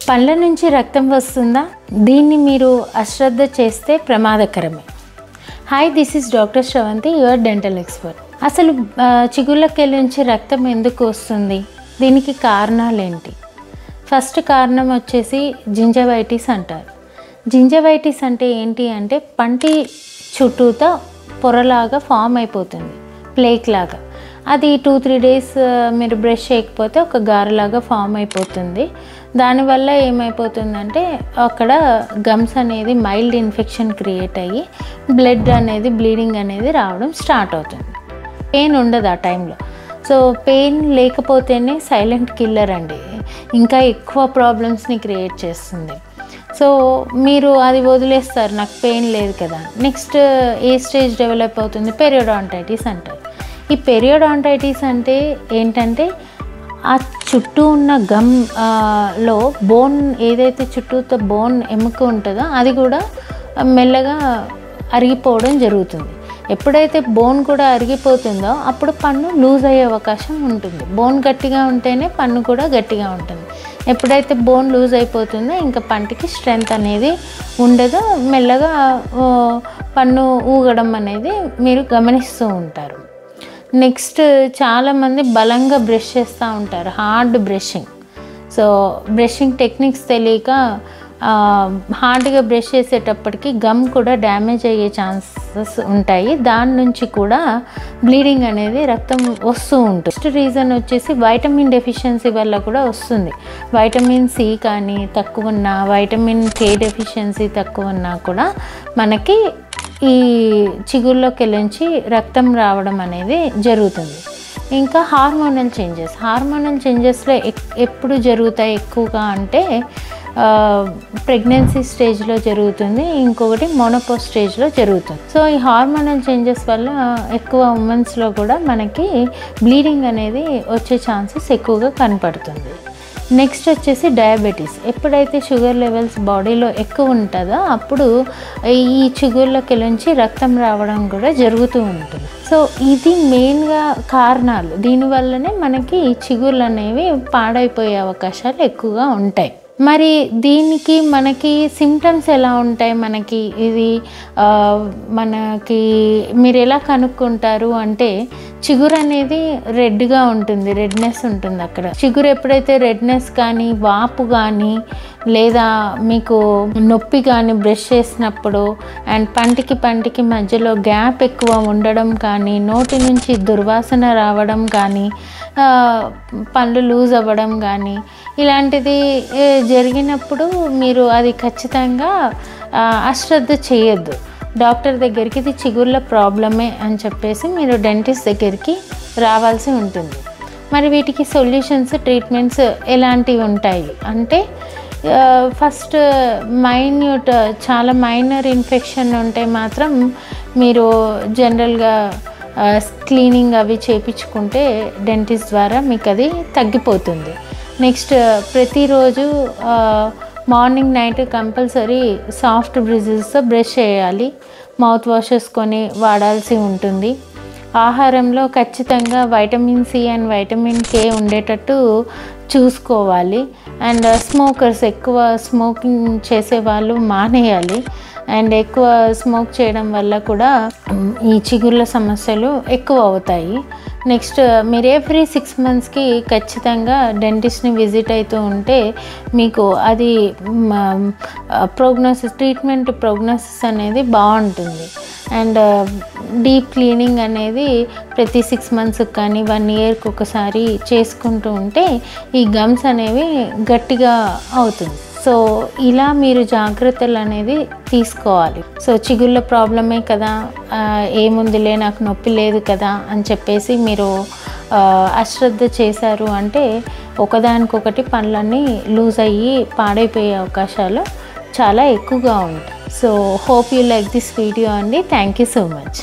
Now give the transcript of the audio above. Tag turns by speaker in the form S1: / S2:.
S1: పళ్ళ నుంచి రక్తం వస్తుందా? దీన్ని మీరు అశ్రద్ధ చేస్తే ప్రమాదకరమే. Hi, this is doctor Sravanthi, your dental expert. అసలు చిగుళ్ళకెళ్ళి నుంచి రక్తం ఎందుకు వస్తుంది? దీనికి కారణాలు ఏంటి? ఫస్ట్ కారణం వచ్చేసి జింజవైటిస్ అంటారు. జింజవైటిస్ అంటే ఏంటి అంటే పంటి చుట్టూతో పొరలాగా ఫామ్ అయిపోతుంది, ప్లేక్ లాగా. అది 2-3 డేస్ మీరు బ్రష్ చేయకపోతే ఒక గారెలాగా ఫామ్ అయిపోతుంది. దానివల్ల ఏమైపోతుందంటే అక్కడ గమ్స్ అనేది మైల్డ్ ఇన్ఫెక్షన్ క్రియేట్ అయ్యి బ్లీడింగ్ అనేది రావడం స్టార్ట్ అవుతుంది. పెయిన్ ఉండదు ఆ టైంలో. సో పెయిన్ లేకపోతేనే సైలెంట్ కిల్లర్ అండి, ఇంకా ఎక్కువ ప్రాబ్లమ్స్ని క్రియేట్ చేస్తుంది. సో మీరు అది వదిలేస్తారు, నాకు పెయిన్ లేదు కదా. నెక్స్ట్ ఏ స్టేజ్ డెవలప్ అవుతుంది? పెరియోడాంటైటిస్ అంటారు. ఈ పెరియోడాంటైటిస్ అంటే ఏంటంటే ఆ చుట్టూ ఉన్న గమ్ లో బోన్ ఏదైతే చుట్టూతో బోన్ ఎముక ఉంటుందో అది కూడా మెల్లగా అరిగిపోవడం జరుగుతుంది. ఎప్పుడైతే బోన్ కూడా అరిగిపోతుందో అప్పుడు పన్ను లూజ్ అయ్యే అవకాశం ఉంటుంది. బోన్ గట్టిగా ఉంటేనే పన్ను కూడా గట్టిగా ఉంటుంది. ఎప్పుడైతే బోన్ లూజ్ అయిపోతుందో ఇంకా పంటికి స్ట్రెంగ్త్ అనేది ఉండదు, మెల్లగా పన్ను ఊగడం అనేది మీరు గమనిస్తూ ఉంటారు. నెక్స్ట్ చాలామంది బలంగా బ్రష్ చేస్తూ ఉంటారు, hard brushing. So brushing techniques తెలియక హార్డ్గా బ్రష్ చేసేటప్పటికి గమ్ కూడా డ్యామేజ్ అయ్యే ఛాన్సెస్ ఉంటాయి. దాని నుంచి కూడా బ్లీడింగ్ అనేది రక్తం వస్తూ ఉంటుంది. నెక్స్ట్ రీజన్ వచ్చేసి వైటమిన్ డెఫిషియన్సీ వల్ల కూడా వస్తుంది. వైటమిన్ సి కానీ తక్కువ ఉన్నా, వైటమిన్ కే డెఫిషియన్సీ తక్కువ ఉన్నా కూడా మనకి ఈ చిగుళ్ళలోకి నుంచి రక్తం రావడం అనేది జరుగుతుంది. ఇంకా హార్మోనల్ చేంజెస్లో ఎప్పుడు జరుగుతాయి ఎక్కువగా అంటే ప్రెగ్నెన్సీ స్టేజ్లో జరుగుతుంది, ఇంకొకటి మోనోపోజ్ స్టేజ్లో జరుగుతుంది. సో ఈ హార్మోనల్ చేంజెస్ వల్ల ఎక్కువ ఉమెన్స్లో కూడా మనకి బ్లీడింగ్ అనేది వచ్చే ఛాన్సెస్ ఎక్కువగా కనపడుతుంది. నెక్స్ట్ వచ్చేసి డయాబెటీస్. ఎప్పుడైతే షుగర్ లెవెల్స్ బాడీలో ఎక్కువ ఉంటుందో అప్పుడు ఈ చిగుళ్ళకి నుంచి రక్తం రావడం కూడా జరుగుతూ ఉంటుంది. సో ఇది మెయిన్గా కారణాలు. దీనివల్లనే మనకి ఈ చిగుళ్ళు అనేవి పాడైపోయే అవకాశాలు ఎక్కువగా ఉంటాయి. మరి దీనికి మనకి సిమ్టమ్స్ ఎలా ఉంటాయి? మనకి మీరు ఎలా కనుక్కుంటారు అంటే చిగురు అనేది రెడ్గా ఉంటుంది, రెడ్నెస్ ఉంటుంది. అక్కడ చిగురు ఎప్పుడైతే రెడ్నెస్ కానీ వాపు కానీ లేదా మీకు నొప్పి కానీ బ్రష్ చేసినప్పుడు అండ్ పంటికి మధ్యలో గ్యాప్ ఎక్కువ ఉండడం కానీ, నోటి నుంచి దుర్వాసన రావడం కానీ, పళ్ళు లూజ్ అవ్వడం కానీ ఇలాంటిది జరిగినప్పుడు మీరు అది ఖచ్చితంగా అశ్రద్ధ చేయొద్దు. డాక్టర్ దగ్గరికి ఇది చిగుళ్ళ ప్రాబ్లమే అని చెప్పేసి మీరు డెంటిస్ట్ దగ్గరికి రావాల్సి ఉంటుంది. మరి వీటికి సొల్యూషన్స్, ట్రీట్మెంట్స్ ఎలాంటివి ఉంటాయి అంటే ఫస్ట్ చాలా మైనర్ ఇన్ఫెక్షన్ ఉంటే మాత్రం మీరు జనరల్గా క్లీనింగ్ అవి చేయించుకుంటే డెంటిస్ట్ ద్వారా మీకు అది తగ్గిపోతుంది. నెక్స్ట్ ప్రతిరోజు మార్నింగ్ నైట్ కంపల్సరీ సాఫ్ట్ బ్రిజిల్స్తో బ్రష్ చేయాలి, మౌత్ వాషెస్ కొని వాడాల్సి ఉంటుంది. ఆహారంలో ఖచ్చితంగా vitamin C and vitamin K ఉండేటట్టు చూసుకోవాలి. అండ్ స్మోకర్స్, ఎక్కువ స్మోకింగ్ చేసేవాళ్ళు మానేయాలి. అండ్ ఎక్కువ స్మోక్ చేయడం వల్ల కూడా ఈ చిగుళ్ళ సమస్యలు ఎక్కువ అవుతాయి. నెక్స్ట్ మీరు ఎవ్రీ 6 monthsకి ఖచ్చితంగా డెంటిస్ట్ని విజిట్ అవుతూ ఉంటే మీకు అది ట్రీట్మెంట్ ప్రోగ్నోసిస్ అనేది బాగుంటుంది. అండ్ డీప్ క్లీనింగ్ అనేది ప్రతి 6 monthsకి కానీ 1 yearకి ఒకసారి చేసుకుంటూ ఉంటే ఈ గమ్స్ అనేవి గట్టిగా అవుతుంది. సో ఇలా మీరు జాగ్రత్తలు అనేది తీసుకోవాలి. సో చిగుళ్ళ ప్రాబ్లమే కదా, ఏముందిలే నాకు నొప్పి లేదు కదా అని చెప్పేసి మీరు అశ్రద్ధ చేశారు అంటే ఒకదానికొకటి పనులన్నీ లూజ్ అయ్యి పాడైపోయే అవకాశాలు చాలా ఎక్కువగా ఉంటాయి. So hope you like this video అండి. Thank you so much.